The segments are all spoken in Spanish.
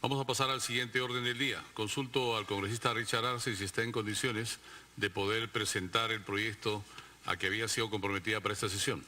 Vamos a pasar al siguiente orden del día. Consulto al congresista Richard Arce si está en condiciones de poder presentar el proyecto a que había sido comprometida para esta sesión.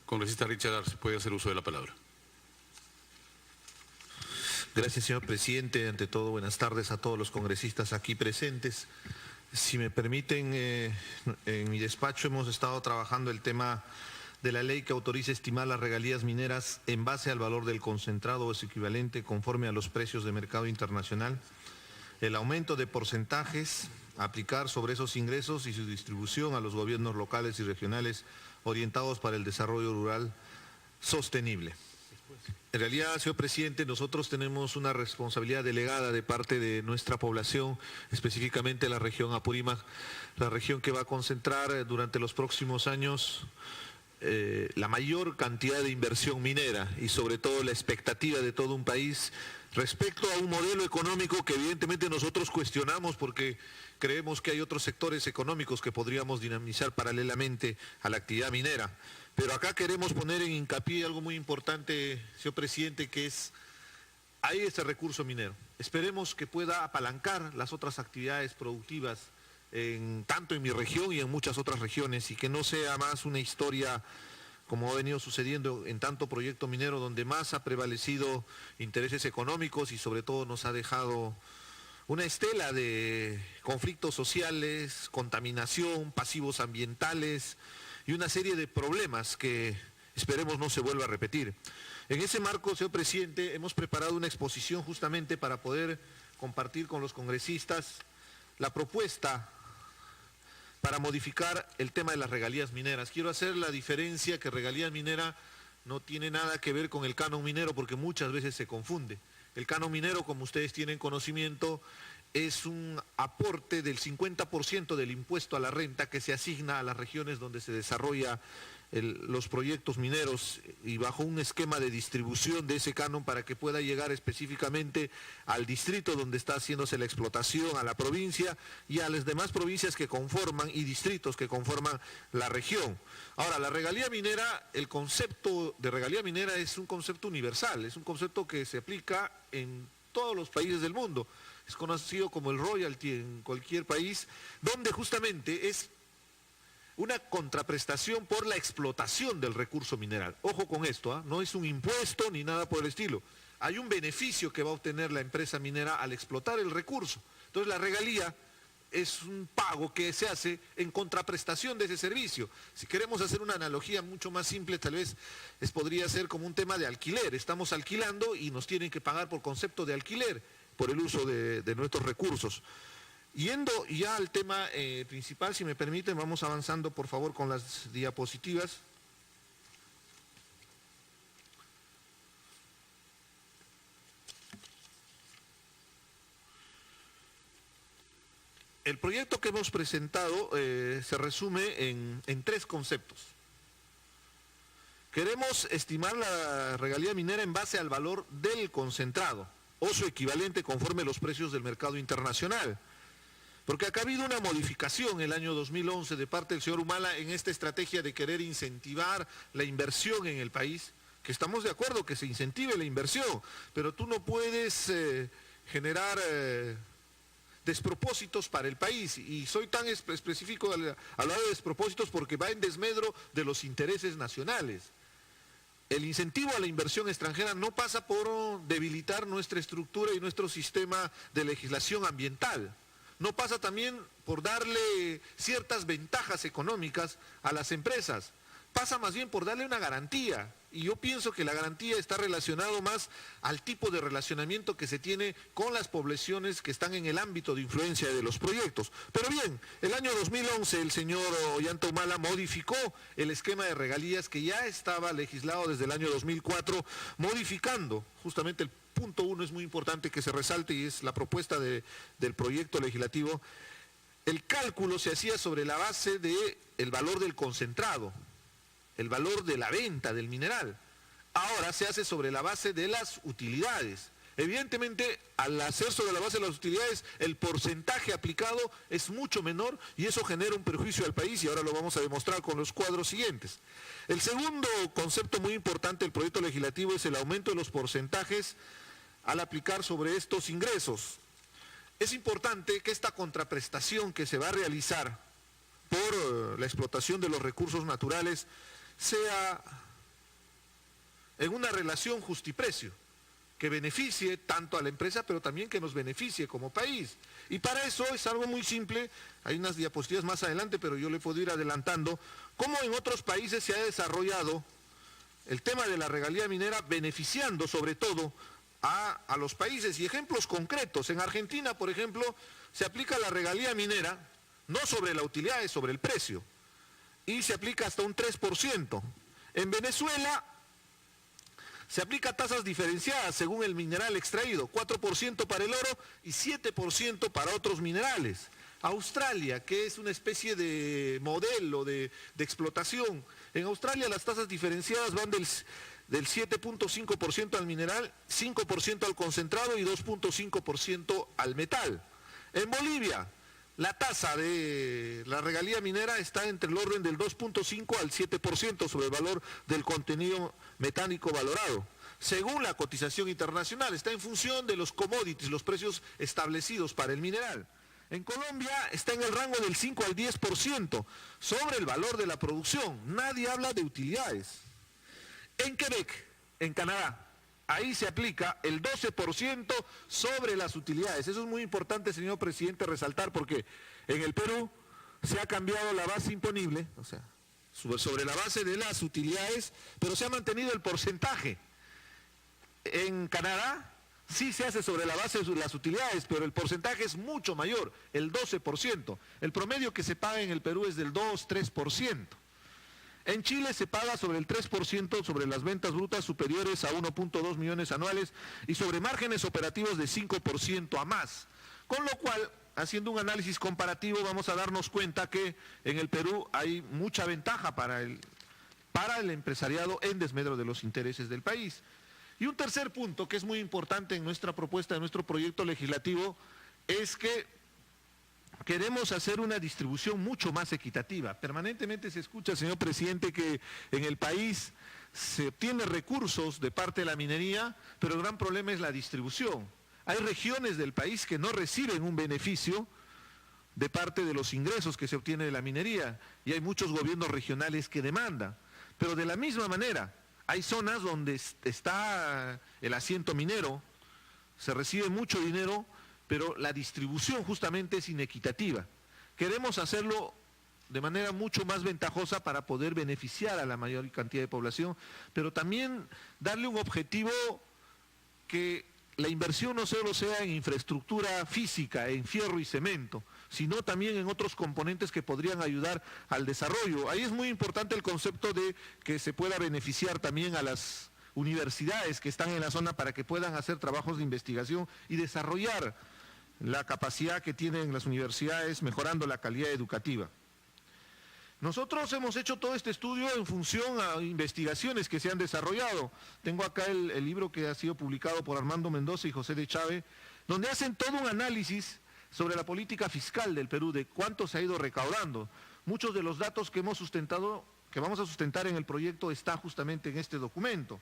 Congresista Richard Arce, puede hacer uso de la palabra. Gracias, señor presidente. Ante todo, buenas tardes a todos los congresistas aquí presentes. Si me permiten, en mi despacho hemos estado trabajando el tema de la ley que autoriza estimar las regalías mineras en base al valor del concentrado o su equivalente conforme a los precios de mercado internacional, el aumento de porcentajes a aplicar sobre esos ingresos y su distribución a los gobiernos locales y regionales orientados para el desarrollo rural sostenible. En realidad, señor presidente, nosotros tenemos una responsabilidad delegada de parte de nuestra población, específicamente la región Apurímac, la región que va a concentrar durante los próximos años la mayor cantidad de inversión minera y sobre todo la expectativa de todo un país respecto a un modelo económico que evidentemente nosotros cuestionamos porque creemos que hay otros sectores económicos que podríamos dinamizar paralelamente a la actividad minera. Pero acá queremos poner en hincapié algo muy importante, señor presidente, que es, hay ese recurso minero. Esperemos que pueda apalancar las otras actividades productivas tanto en mi región y en muchas otras regiones, y que no sea más una historia como ha venido sucediendo en tanto proyecto minero donde más ha prevalecido intereses económicos y sobre todo nos ha dejado una estela de conflictos sociales, contaminación, pasivos ambientales y una serie de problemas que esperemos no se vuelva a repetir. En ese marco, señor presidente, hemos preparado una exposición justamente para poder compartir con los congresistas la propuesta para modificar el tema de las regalías mineras. Quiero hacer la diferencia que regalía minera no tiene nada que ver con el canon minero porque muchas veces se confunde. El canon minero, como ustedes tienen conocimiento, es un aporte del 50% del impuesto a la renta que se asigna a las regiones donde se desarrolla los proyectos mineros y bajo un esquema de distribución de ese canon para que pueda llegar específicamente al distrito donde está haciéndose la explotación, a la provincia y a las demás provincias que conforman y distritos que conforman la región. Ahora, la regalía minera, el concepto de regalía minera es un concepto universal, es un concepto que se aplica en todos los países del mundo. Es conocido como el royalty en cualquier país, donde justamente es una contraprestación por la explotación del recurso mineral. Ojo con esto, no es un impuesto ni nada por el estilo. Hay un beneficio que va a obtener la empresa minera al explotar el recurso. Entonces la regalía es un pago que se hace en contraprestación de ese servicio. Si queremos hacer una analogía mucho más simple, tal vez podría ser como un tema de alquiler. Estamos alquilando y nos tienen que pagar por concepto de alquiler, por el uso de nuestros recursos. Yendo ya al tema principal, si me permiten, vamos avanzando por favor con las diapositivas. El proyecto que hemos presentado se resume en tres conceptos. Queremos estimar la regalía minera en base al valor del concentrado o su equivalente conforme a los precios del mercado internacional. Porque acá ha habido una modificación el año 2011 de parte del señor Humala en esta estrategia de querer incentivar la inversión en el país, que estamos de acuerdo que se incentive la inversión, pero tú no puedes generar despropósitos para el país, y soy tan específico al hablar de despropósitos porque va en desmedro de los intereses nacionales. El incentivo a la inversión extranjera no pasa por debilitar nuestra estructura y nuestro sistema de legislación ambiental. No pasa también por darle ciertas ventajas económicas a las empresas. Pasa más bien por darle una garantía. Y yo pienso que la garantía está relacionado más al tipo de relacionamiento que se tiene con las poblaciones que están en el ámbito de influencia de los proyectos. Pero bien, el año 2011 el señor Ollanta Humala modificó el esquema de regalías que ya estaba legislado desde el año 2004, modificando justamente el punto 1 es muy importante que se resalte y es la propuesta del proyecto legislativo. El cálculo se hacía sobre la base del valor del concentrado, el valor de la venta del mineral. Ahora se hace sobre la base de las utilidades. Evidentemente, al hacer sobre la base de las utilidades, el porcentaje aplicado es mucho menor y eso genera un perjuicio al país y ahora lo vamos a demostrar con los cuadros siguientes. El segundo concepto muy importante del proyecto legislativo es el aumento de los porcentajes al aplicar sobre estos ingresos. Es importante que esta contraprestación que se va a realizar por la explotación de los recursos naturales sea en una relación justiprecio, que beneficie tanto a la empresa, pero también que nos beneficie como país. Y para eso es algo muy simple, hay unas diapositivas más adelante, pero yo le puedo ir adelantando, cómo en otros países se ha desarrollado el tema de la regalía minera, beneficiando sobre todo a los países. Y ejemplos concretos, en Argentina, por ejemplo, se aplica la regalía minera, no sobre la utilidad, es sobre el precio, y se aplica hasta un 3%. En Venezuela se aplica tasas diferenciadas según el mineral extraído, 4% para el oro y 7% para otros minerales. Australia, que es una especie de modelo de explotación, en Australia las tasas diferenciadas van del 7.5% al mineral, 5% al concentrado y 2.5% al metal. En Bolivia, la tasa de la regalía minera está entre el orden del 2.5 al 7% sobre el valor del contenido metálico valorado. Según la cotización internacional, está en función de los commodities, los precios establecidos para el mineral. En Colombia está en el rango del 5 al 10% sobre el valor de la producción. Nadie habla de utilidades. En Quebec, en Canadá, ahí se aplica el 12% sobre las utilidades. Eso es muy importante, señor presidente, resaltar, porque en el Perú se ha cambiado la base imponible, o sea, sobre la base de las utilidades, pero se ha mantenido el porcentaje. En Canadá sí se hace sobre la base de las utilidades, pero el porcentaje es mucho mayor, el 12%. El promedio que se paga en el Perú es del 2-3%. En Chile se paga sobre el 3% sobre las ventas brutas superiores a 1.2 millones anuales y sobre márgenes operativos de 5% a más. Con lo cual, haciendo un análisis comparativo, vamos a darnos cuenta que en el Perú hay mucha ventaja para el empresariado en desmedro de los intereses del país. Y un tercer punto que es muy importante en nuestra propuesta, en nuestro proyecto legislativo, es que queremos hacer una distribución mucho más equitativa. Permanentemente se escucha, señor presidente, que en el país se obtienen recursos de parte de la minería, pero el gran problema es la distribución. Hay regiones del país que no reciben un beneficio de parte de los ingresos que se obtiene de la minería, y hay muchos gobiernos regionales que demandan. Pero de la misma manera, hay zonas donde está el asiento minero, se recibe mucho dinero, pero la distribución justamente es inequitativa. Queremos hacerlo de manera mucho más ventajosa para poder beneficiar a la mayor cantidad de población, pero también darle un objetivo que la inversión no solo sea en infraestructura física, en fierro y cemento, sino también en otros componentes que podrían ayudar al desarrollo. Ahí es muy importante el concepto de que se pueda beneficiar también a las universidades que están en la zona para que puedan hacer trabajos de investigación y desarrollar la capacidad que tienen las universidades, mejorando la calidad educativa. Nosotros hemos hecho todo este estudio en función a investigaciones que se han desarrollado. Tengo acá el libro que ha sido publicado por Armando Mendoza y José de Chávez, donde hacen todo un análisis sobre la política fiscal del Perú, de cuánto se ha ido recaudando. Muchos de los datos que hemos sustentado, que vamos a sustentar en el proyecto, está justamente en este documento.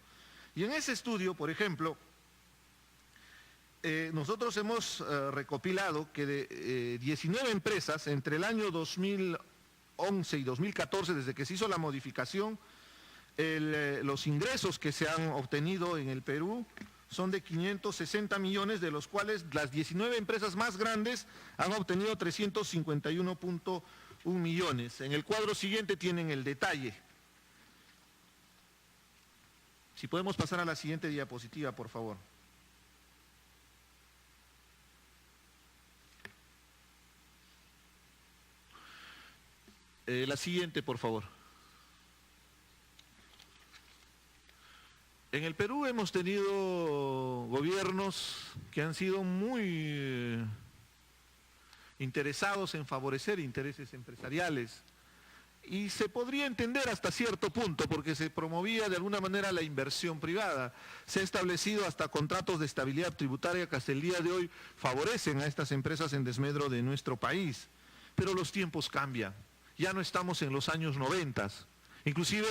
Y en ese estudio, por ejemplo, nosotros hemos recopilado que de 19 empresas, entre el año 2011 y 2014, desde que se hizo la modificación, los ingresos que se han obtenido en el Perú son de 560 millones, de los cuales las 19 empresas más grandes han obtenido 351.1 millones. En el cuadro siguiente tienen el detalle. Si podemos pasar a la siguiente diapositiva, por favor. La siguiente, por favor. En el Perú hemos tenido gobiernos que han sido muy interesados en favorecer intereses empresariales, y se podría entender hasta cierto punto porque se promovía de alguna manera la inversión privada. Se ha establecido hasta contratos de estabilidad tributaria que hasta el día de hoy favorecen a estas empresas en desmedro de nuestro país. Pero los tiempos cambian, ya no estamos en los años 90. Inclusive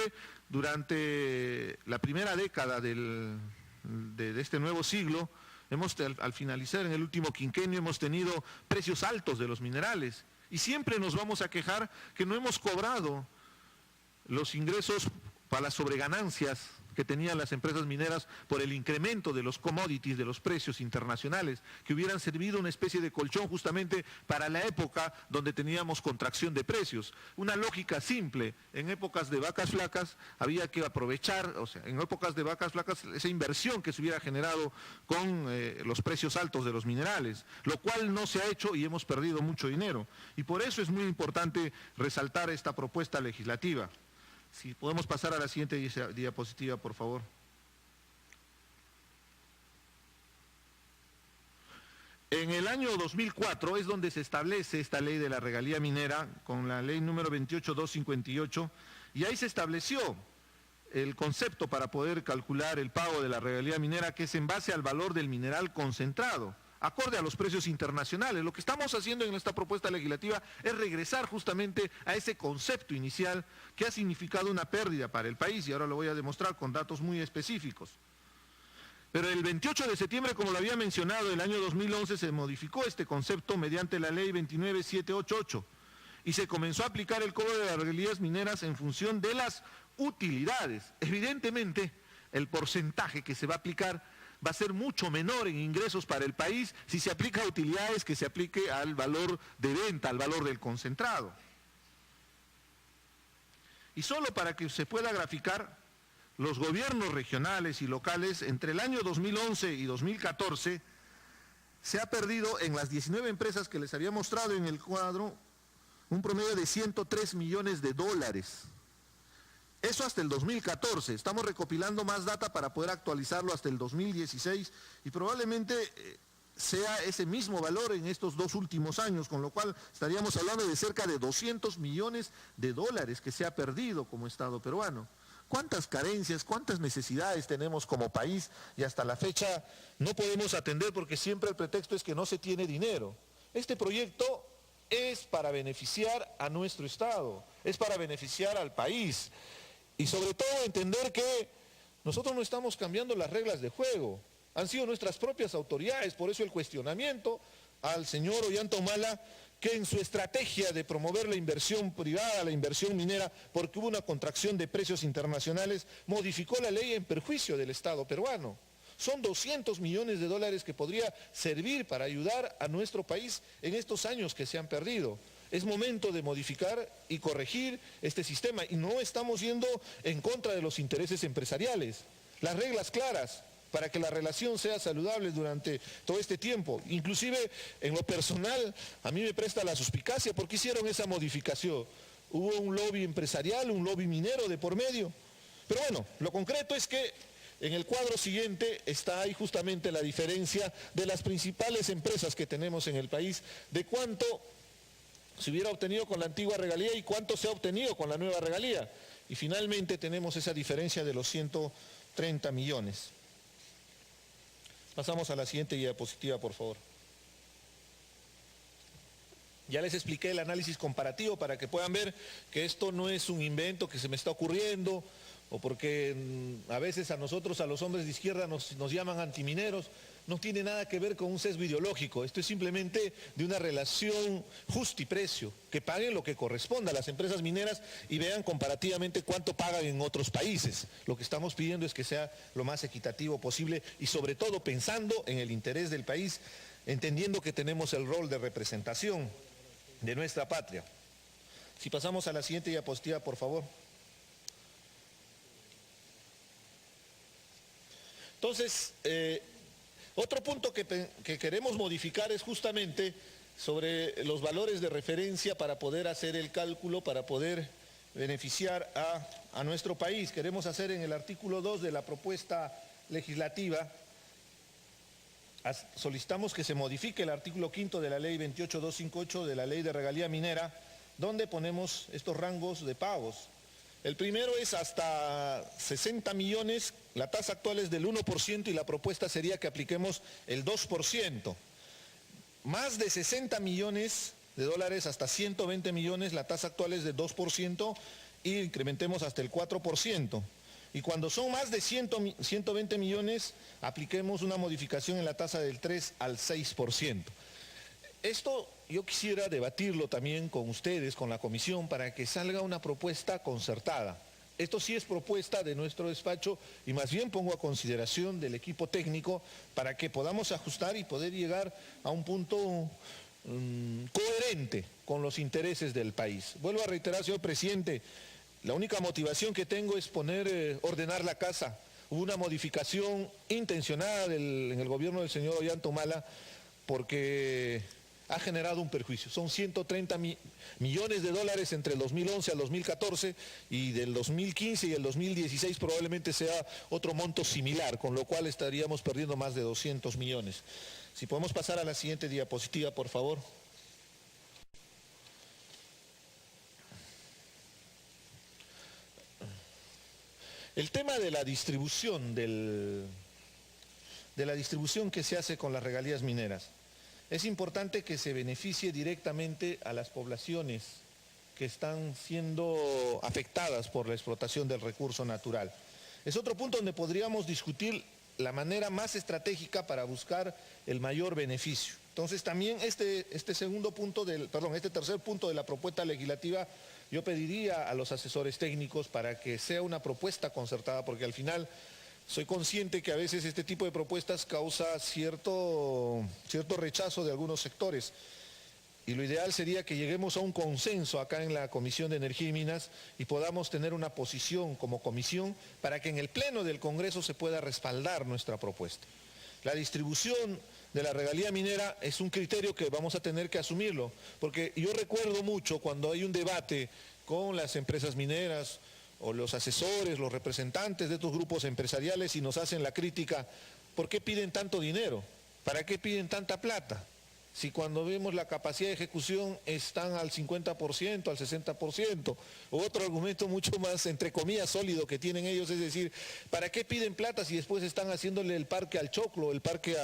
durante la primera década de este nuevo siglo, Al finalizar en el último quinquenio hemos tenido precios altos de los minerales y siempre nos vamos a quejar que no hemos cobrado los ingresos para las sobreganancias que tenían las empresas mineras por el incremento de los commodities, de los precios internacionales, que hubieran servido una especie de colchón justamente para la época donde teníamos contracción de precios. Una lógica simple, en épocas de vacas flacas había que aprovechar, o sea, en épocas de vacas flacas esa inversión que se hubiera generado con los precios altos de los minerales, lo cual no se ha hecho y hemos perdido mucho dinero. Y por eso es muy importante resaltar esta propuesta legislativa. Si podemos pasar a la siguiente diapositiva, por favor. En el año 2004 es donde se establece esta ley de la regalía minera, con la ley número 28258, y ahí se estableció el concepto para poder calcular el pago de la regalía minera, que es en base al valor del mineral concentrado, acorde a los precios internacionales. Lo que estamos haciendo en esta propuesta legislativa es regresar justamente a ese concepto inicial que ha significado una pérdida para el país, y ahora lo voy a demostrar con datos muy específicos. Pero el 28 de septiembre, como lo había mencionado, el año 2011 se modificó este concepto mediante la ley 29788 y se comenzó a aplicar el cobro de las regalías mineras en función de las utilidades. Evidentemente, el porcentaje que se va a aplicar va a ser mucho menor en ingresos para el país si se aplica a utilidades que se aplique al valor de venta, al valor del concentrado. Y solo para que se pueda graficar, los gobiernos regionales y locales entre el año 2011 y 2014 se ha perdido en las 19 empresas que les había mostrado en el cuadro un promedio de 103 millones de dólares. Eso hasta el 2014, estamos recopilando más data para poder actualizarlo hasta el 2016 y probablemente sea ese mismo valor en estos 2 últimos años, con lo cual estaríamos hablando de cerca de 200 millones de dólares que se ha perdido como Estado peruano. ¿Cuántas carencias, cuántas necesidades tenemos como país y hasta la fecha no podemos atender porque siempre el pretexto es que no se tiene dinero? Este proyecto es para beneficiar a nuestro Estado, es para beneficiar al país. Y sobre todo entender que nosotros no estamos cambiando las reglas de juego, han sido nuestras propias autoridades, por eso el cuestionamiento al señor Ollanta Humala, que en su estrategia de promover la inversión privada, la inversión minera, porque hubo una contracción de precios internacionales, modificó la ley en perjuicio del Estado peruano. Son 200 millones de dólares que podría servir para ayudar a nuestro país en estos años que se han perdido. Es momento de modificar y corregir este sistema y no estamos yendo en contra de los intereses empresariales. Las reglas claras para que la relación sea saludable durante todo este tiempo. Inclusive en lo personal a mí me presta la suspicacia porque hicieron esa modificación. Hubo un lobby empresarial, un lobby minero de por medio. Pero bueno, lo concreto es que en el cuadro siguiente está ahí justamente la diferencia de las principales empresas que tenemos en el país, de cuánto se hubiera obtenido con la antigua regalía y cuánto se ha obtenido con la nueva regalía. Y finalmente tenemos esa diferencia de los 130 millones. Pasamos a la siguiente diapositiva, por favor. Ya les expliqué el análisis comparativo para que puedan ver que esto no es un invento que se me está ocurriendo o porque a veces a nosotros, a los hombres de izquierda, nos llaman antimineros. No tiene nada que ver con un sesgo ideológico, esto es simplemente de una relación justa y precio, que paguen lo que corresponda a las empresas mineras y vean comparativamente cuánto pagan en otros países. Lo que estamos pidiendo es que sea lo más equitativo posible y sobre todo pensando en el interés del país, entendiendo que tenemos el rol de representación de nuestra patria. Si pasamos a la siguiente diapositiva, por favor. Entonces, otro punto que queremos modificar es justamente sobre los valores de referencia para poder hacer el cálculo, para poder beneficiar a nuestro país. Queremos hacer en el artículo 2 de la propuesta legislativa, solicitamos que se modifique el artículo 5 de la ley 28258 de la ley de regalía minera, donde ponemos estos rangos de pagos. El primero es hasta 60 millones, la tasa actual es del 1% y la propuesta sería que apliquemos el 2%. Más de 60 millones de dólares hasta 120 millones, la tasa actual es de 2% y incrementemos hasta el 4%. Y cuando son más de 120 millones, apliquemos una modificación en la tasa del 3 al 6%. Esto yo quisiera debatirlo también con ustedes, con la comisión, para que salga una propuesta concertada. Esto sí es propuesta de nuestro despacho y más bien pongo a consideración del equipo técnico para que podamos ajustar y poder llegar a un punto coherente con los intereses del país. Vuelvo a reiterar, señor presidente, la única motivación que tengo es ordenar la casa. Hubo una modificación intencionada en el gobierno del señor Ollanta porque ha generado un perjuicio. Son 130 millones de dólares entre el 2011 al 2014 y del 2015 y el 2016 probablemente sea otro monto similar, con lo cual estaríamos perdiendo más de 200 millones. Si podemos pasar a la siguiente diapositiva, por favor. El tema de la distribución que se hace con las regalías mineras. Es importante que se beneficie directamente a las poblaciones que están siendo afectadas por la explotación del recurso natural. Es otro punto donde podríamos discutir la manera más estratégica para buscar el mayor beneficio. Entonces también este tercer punto de la propuesta legislativa, yo pediría a los asesores técnicos para que sea una propuesta concertada, porque al final soy consciente que a veces este tipo de propuestas causa cierto rechazo de algunos sectores. Y lo ideal sería que lleguemos a un consenso acá en la Comisión de Energía y Minas y podamos tener una posición como comisión para que en el Pleno del Congreso se pueda respaldar nuestra propuesta. La distribución de la regalía minera es un criterio que vamos a tener que asumirlo, porque yo recuerdo mucho cuando hay un debate con las empresas mineras o los asesores, los representantes de estos grupos empresariales y nos hacen la crítica, ¿por qué piden tanto dinero? ¿Para qué piden tanta plata? Si cuando vemos la capacidad de ejecución están al 50%, al 60%, otro argumento mucho más, entre comillas, sólido que tienen ellos, es decir, ¿para qué piden plata si después están haciéndole el parque al choclo, el parque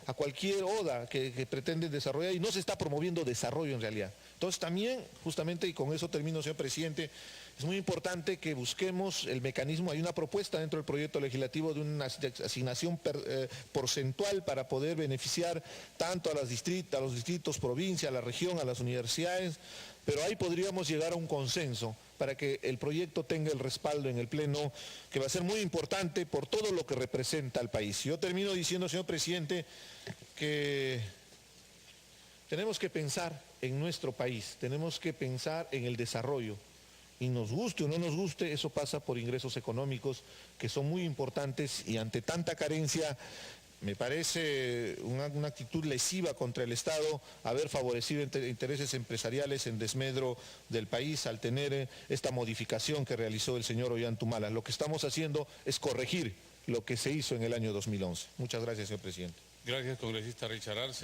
a cualquier oda que pretenden desarrollar y no se está promoviendo desarrollo en realidad? Entonces también, justamente, y con eso termino, señor presidente, es muy importante que busquemos el mecanismo. Hay una propuesta dentro del proyecto legislativo de una asignación porcentual para poder beneficiar tanto a los distritos, provincia, a la región, a las universidades, pero ahí podríamos llegar a un consenso para que el proyecto tenga el respaldo en el Pleno, que va a ser muy importante por todo lo que representa al país. Yo termino diciendo, señor presidente, que tenemos que pensar en nuestro país, tenemos que pensar en el desarrollo. Y nos guste o no nos guste, eso pasa por ingresos económicos que son muy importantes y ante tanta carencia me parece una actitud lesiva contra el Estado haber favorecido intereses empresariales en desmedro del país al tener esta modificación que realizó el señor Ollanta Humala. Lo que estamos haciendo es corregir lo que se hizo en el año 2011. Muchas gracias, señor presidente. Gracias, congresista Richard Arce.